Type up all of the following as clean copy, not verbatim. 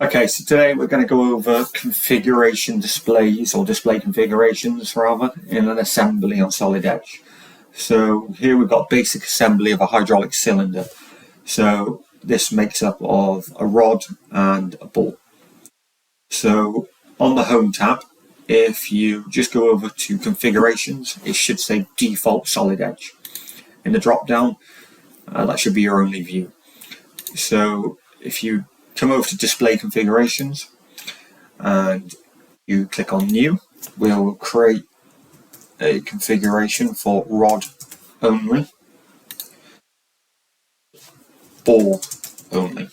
Okay, so today we're going to go over configuration displays, or display configurations rather, in an assembly on Solid Edge. So here we've got basic assembly of a hydraulic cylinder. So this makes up of a rod and a ball. So on the Home tab, if you just go over to configurations, it should say default Solid Edge. In the drop down, that should be your only view. So if you come over to display configurations and you click on new, we'll create a configuration for rod only, ball only.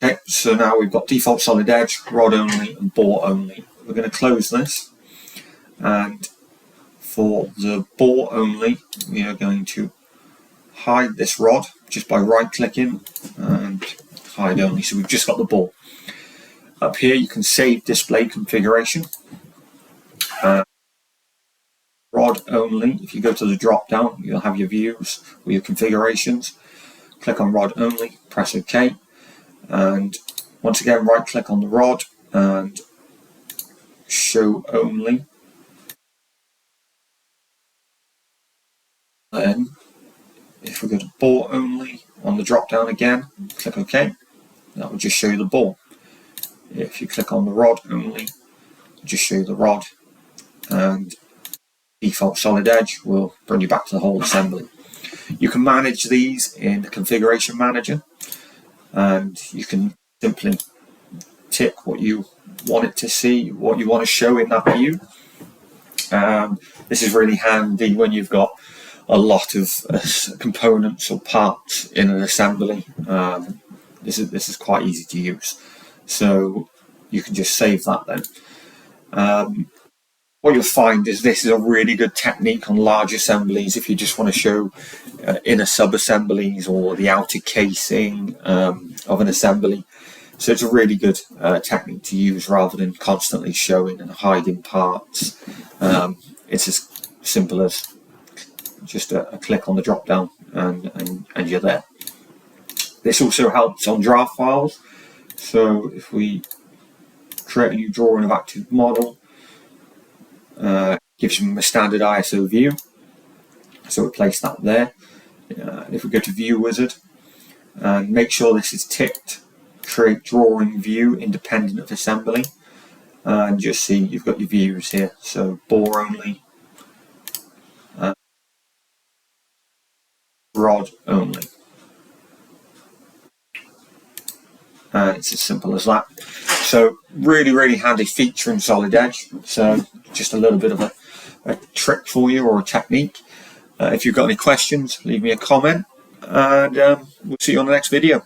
Okay, so now we've got default Solid Edge, rod only and ball only. We're going to close this, and for the ball only we are going to hide this rod just by right clicking and hide only, so we've just got the ball. Up here you can save display configuration. Rod only, if you go to the drop down you'll have your views with your configurations. Click on rod only, press OK, and once again right click on the rod and show only. Then if we go to ball only on the drop down again, click OK, that will just show you the ball. If you click on the rod only, it'll just show you the rod, and default Solid Edge will bring you back to the whole assembly. You can manage these in the configuration manager, and you can simply tick what you want it to see, what you want to show in that view. This is really handy when you've got a lot of components or parts in an assembly. This is quite easy to use, so you can just save that then. What you'll find is this is a really good technique on large assemblies if you just want to show inner sub-assemblies or the outer casing of an assembly. So it's a really good technique to use rather than constantly showing and hiding parts. It's as simple as just a click on the drop down and you're there. This also helps on draft files. So if we create a new drawing of active model, gives them a standard ISO view, so we place that there. If we go to view wizard and make sure this is ticked, create drawing view independent of assembly, and just see you've got your views here. So ball only, rod only, and it's as simple as that. So really handy feature in Solid Edge. So just a little bit of a trick for you, or a technique. If you've got any questions, leave me a comment, and we'll see you on the next video.